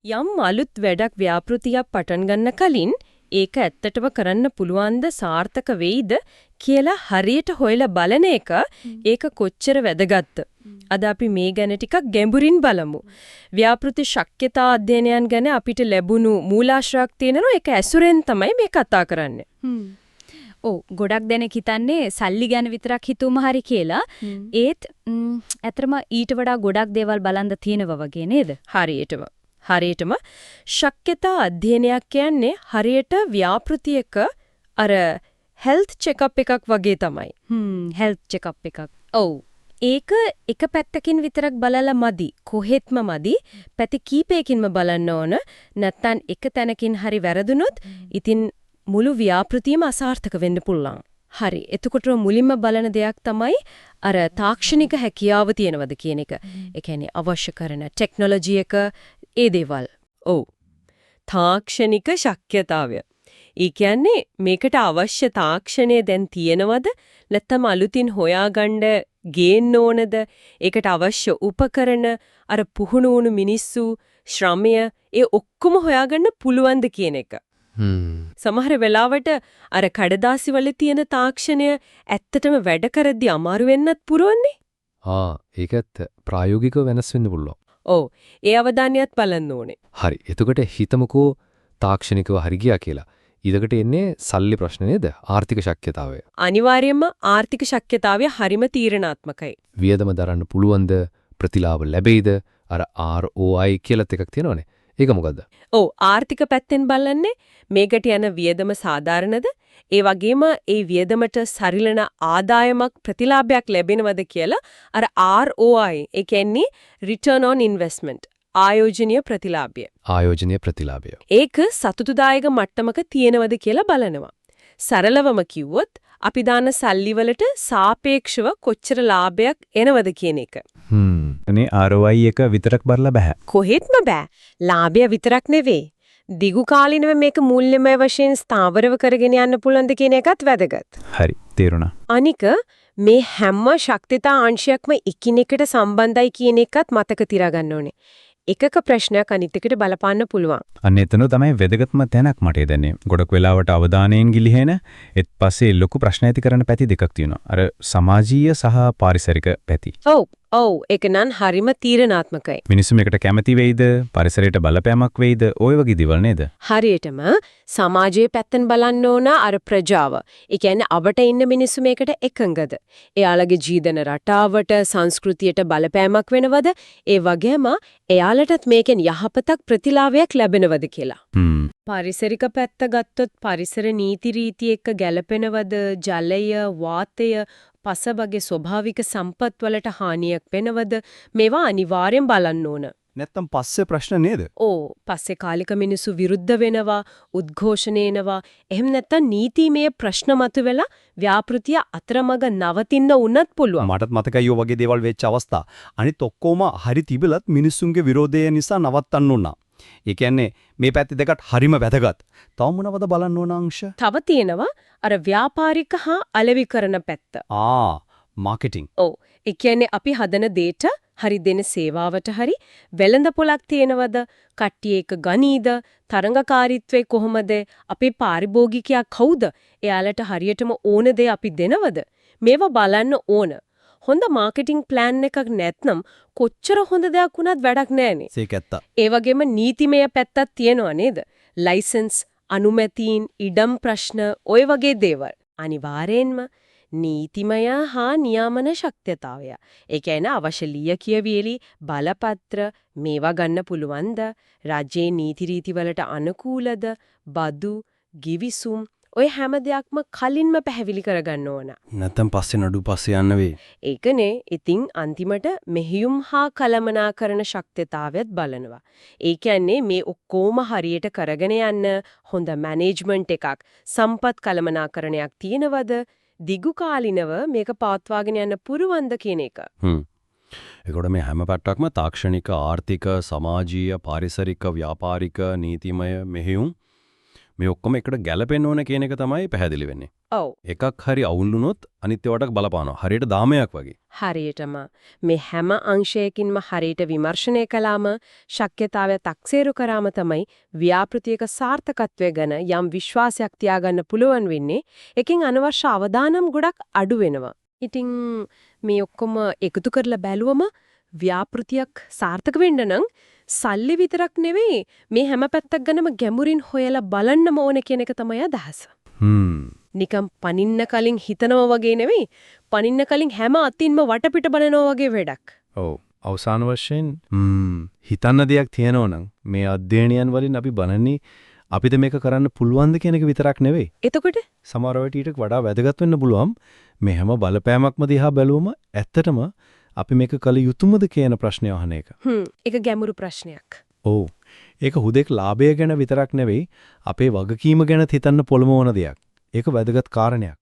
යම් අලුත් වැඩක් ව්‍යාපෘතියක් පටන් ගන්න කලින් ඒක ඇත්තටම කරන්න පුළුවන්ද සාර්ථක වෙයිද කියලා හරියට හොයලා බලන එක ඒක කොච්චර වැදගත්ද. අද අපි මේ ගැන ටිකක් ගැඹුරින් බලමු. ව්‍යාපෘති ශක්්‍යතා අධ්‍යයනයන් ගැන අපිට ලැබුණු මූලාශ්‍රයක් තියෙනවා. ඒක ඇසුරෙන් තමයි මේ කතා කරන්නේ. ගොඩක් දෙනෙක් හිතන්නේ සල්ලි ගැන විතරක් හිතුවම හරි කියලා. ඒත් ඇත්තටම ඊට වඩා ගොඩක් දේවල් බලන්න තියෙනවා වගේ නේද? හරියටම ශක්්‍යතා අධ්‍යයනයක් කියන්නේ හරියට ව්‍යාපෘතියක අර හෙල්ත් චෙක්අප් එකක් වගේ තමයි. හෙල්ත් චෙක්අප් එකක්. ඒක එක පැත්තකින් විතරක් බලලා මදි. කොහෙත්ම මදි. පැති කීපයකින්ම බලන්න ඕන. නැත්තම් එක තැනකින් හරි වැරදුනොත් ඉතින් මුළු ව්‍යාපෘතියම අසාර්ථක වෙන්න පුළුවන්. හරි. එතකොට මුලින්ම බලන දෙයක් තමයි අර තාක්ෂණික හැකියාව තියෙනවද කියන එක. ඒ කියන්නේ අවශ්‍ය කරන ටෙක්නොලොජි එක ඒ දේවල්. තාක්ෂණික ශක්්‍යතාවය. ඒ කියන්නේ මේකට අවශ්‍ය තාක්ෂණය දැන් තියෙනවද? නැත්නම් අලුතින් හොයාගන්න ගේන්න ඕනද? ඒකට අවශ්‍ය උපකරණ, අර පුහුණු වුණු මිනිස්සු, ශ්‍රමය ඒ ඔක්කොම හොයාගන්න පුළුවන්ද කියන එක. සමහර වෙලාවට අර කඩදාසි වල තියෙන තාක්ෂණය ඇත්තටම වැඩ කරද්දී අමාරු වෙන්නත් පුරවන්නේ. ඒකත් ප්‍රායෝගිකව වෙනස් වෙන්න පුළුවන්. ඒ අවධානයත් බලන්න ඕනේ. හරි. එතකොට හිතමුකෝ තාක්ෂණිකව හරි ගියා කියලා. ඊළඟට එන්නේ සල්ලි ප්‍රශ්න නේද? ආර්ථික ශක්්‍යතාවය. අනිවාර්යයෙන්ම ආර්ථික ශක්්‍යතාවය හරිම තීරණාත්මකයි. වියදම දරන්න පුළුවන්ද? ප්‍රතිලාභ ලැබෙයිද? අර ROI කියලාත් එකක් තියෙනවනේ. ඒක මොකද්ද? ආර්ථික පැත්තෙන් බලන්නේ මේකට යන වියදම සාධාරණද? ඒ වගේම ඒ වියදමට සරිලන ආදායමක් ප්‍රතිලාභයක් ලැබෙනවද කියලා අර ROI ඒ කියන්නේ return on investment ආයෝජනීය ප්‍රතිලාභය. ඒක සතුටුදායක මට්ටමක තියෙනවද කියලා බලනවා. සරලවම කිව්වොත් අපි දාන සල්ලි වලට සාපේක්ෂව කොච්චර ලාභයක් එනවද කියන එක. අනේ ROI එක විතරක් බලලා බෑ. කොහෙත්ම බෑ. ලාභය විතරක් නෙවෙයි. දිගු කාලිනව මේක මූල්‍යමය වශයෙන් ස්ථාවරව කරගෙන යන්න පුළුවන්ද කියන එකත් වැදගත්. හරි, තේරුණා. අනික මේ හැම ශක්තිතා අංශයක්ම එකිනෙකට සම්බන්ධයි කියන එකත් මතක තියාගන්න ඕනේ. එකක ප්‍රශ්නයක් අනිත් එකට බලපාන්න පුළුවන්. අන්න එතන තමයි වැදගත්ම තැනක් මට දැනෙන්නේ. ගොඩක් වෙලාවට අවධානයෙන් ගිලිහෙන ඒත් පස්සේ ලොකු ප්‍රශ්න ඇති කරන පැති දෙකක් තියෙනවා. අර සමාජීය සහ පාරිසරික පැති. ඒක නම් හරිම තීරණාත්මකයි. මිනිස්සු මේකට කැමති වෙයිද? පරිසරයට බලපෑමක් වෙයිද? ওই වගේ දේවල් නේද? හරියටම සමාජයේ පැත්තෙන් බලන්න ඕන අර ප්‍රජාව. ඒ කියන්නේ අපට ඉන්න මිනිස්සු මේකට එකඟද? එයාලගේ ජීදන රටාවට, සංස්කෘතියට බලපෑමක් වෙනවද? ඒ වගේම එයාලටත් මේකෙන් යහපතක් ප්‍රතිලාභයක් ලැබෙනවද කියලා. පරිසරික පැත්ත ගත්තොත් පරිසර නීති රීති එක්ක ගැලපෙනවද? ජලය, වාතය පසබගේ ස්වභාවික සම්පත් වලට හානියක් වෙනවද? මේවා අනිවාර්යෙන් බලන්න ඕන. නැත්තම් පස්සේ ප්‍රශ්න නේද? පස්සේ කාලික මිනිස්සු විරුද්ධ වෙනවා, උද්ඝෝෂණ එනවා. එහෙම නැත්තම් නීතිමය ප්‍රශ්න මතුවෙලා ව්‍යාපෘතිය අතරමඟ නවතින්න උනත් පුළුවන්. මටත් මතකයි ඔය වගේ දේවල් වෙච්ච අවස්ථා. අනිත් ඔක්කොම හරි තිබිලත් මිනිස්සුන්ගේ විරෝධය නිසා නවත්තන්න උනා. ඒ කියන්නේ මේ පැති දෙකට හරිම වැදගත්. තව මොනවද බලන්න ඕන අංශ? තව තියෙනවා අර ව්‍යාපාරික හා අලෙවිකරන පැත්ත. මාකටිං. ඒ කියන්නේ අපි හදන දේට හරි දෙන සේවාවට හරි වෙළඳපොලක් තියෙනවද? කට්ටිය එක ගනීද? තරඟකාරීත්වය කොහොමද? අපේ පාරිභෝගිකයා කවුද? එයාලට හරියටම ඕන දේ අපි දෙනවද? මේවා බලන්න ඕන. හොඳ මාකටිං ප්ලෑන් එකක් නැත්නම් කොච්චර හොඳ දෙයක් වුණත් වැඩක් නැහැනේ. ඒකැත්ත. ඒ වගේම නීතිමය පැත්තක් තියෙනවා නේද? ලයිසන්ස්, අනුමැතීන්, ඉඩම් ප්‍රශ්න, ওই වගේ දේවල්. අනිවාර්යෙන්ම නීතිමය හා නියාමන ශක්්‍යතාවය. ඒ කියන්නේ අවශ්‍ය ලිය කියවිලි, බලපත්‍ර මේවා ගන්න පුළුවන්ද? රජයේ නීති රීති වලට අනුකූලද? බදු, ගිවිසුම් ඔය හැම දෙයක්ම කලින්ම පැහැදිලි කරගන්න ඕන. නැත්තම් පස්සේ නඩු පස්සේ යන්න වෙයි. ඒකනේ. ඉතින් අන්තිමට මෙහියුම් හා කළමනාකරන ශක්්‍යතාවයත් බලනවා. ඒ කියන්නේ මේ ඔක්කොම හරියට කරගෙන යන්න හොඳ මැනේජ්මන්ට් එකක්, සම්පත් කළමනාකරණයක් තියෙනවද? දිගු කාලිනව මේක පවත්වාගෙන යන්න පුරුවන්ද කියන එක. ඒකට මේ හැම පැත්තක්ම තාක්ෂණික, ආර්ථික, සමාජීය, පාරිසරික, ව්‍යාපාරික, නීතිමය මෙහෙයුම් මේ ඔක්කොම එකට ගැලපෙන්න ඕන කියන එක තමයි පැහැදිලි වෙන්නේ. ඔව්. එකක් හරි අවුල් වුණොත් අනිත් ඒවාට බලපානවා. හරියට දාමයක් වගේ. හරියටම මේ හැම අංශයකින්ම හරියට විමර්ශනය කළාම ශක්්‍යතාවය තක්සේරු කරාම තමයි ව්‍යාපෘතියක සාර්ථකත්වය ගැන යම් විශ්වාසයක් තියාගන්න පුළුවන් වෙන්නේ. එකකින් අනවශ්‍ය අවදානම් ගොඩක් අඩු වෙනවා. ඉතින් මේ ඔක්කොම එකතු කරලා බැලුවම ව්‍යාපෘතියක් සාර්ථක වෙන්න නම් සල්ලි විතරක් නෙවෙයි මේ හැම පැත්තක් ගැනම ගැඹුරින් හොයලා බලන්නම ඕනේ කියන එක තමයි අදහස. නිකම් පනින්න කලින් හිතනවා වගේ නෙවෙයි පනින්න කලින් හැම අතින්ම වටපිට බලනවා වගේ වැඩක්. ඔව්. අවසාන වශයෙන් හිතන්න දෙයක් තියෙනවා නම් මේ අධ්‍යයනයන් වලින් අපි බලන්නේ අපිට මේක කරන්න පුළුවන්ද කියන එක විතරක් නෙවෙයි. එතකොට සමහර වෙලාවට ඊට වඩා වැදගත් වෙන්න පුළුවන් මේ හැම බලපෑමක්ම දිහා බැලුවම ඇත්තටම අපි මේක කළ යුතුමද කියන ප්‍රශ්නය අහන එක. ඒක ගැඹුරු ප්‍රශ්නයක්. ඔව්. ඒක හුදෙක් ලාභය ගැන විතරක් නෙවෙයි අපේ වගකීම ගැන හිතන්න පොළඹවන දෙයක්. ඒක වැදගත් කාරණයක්.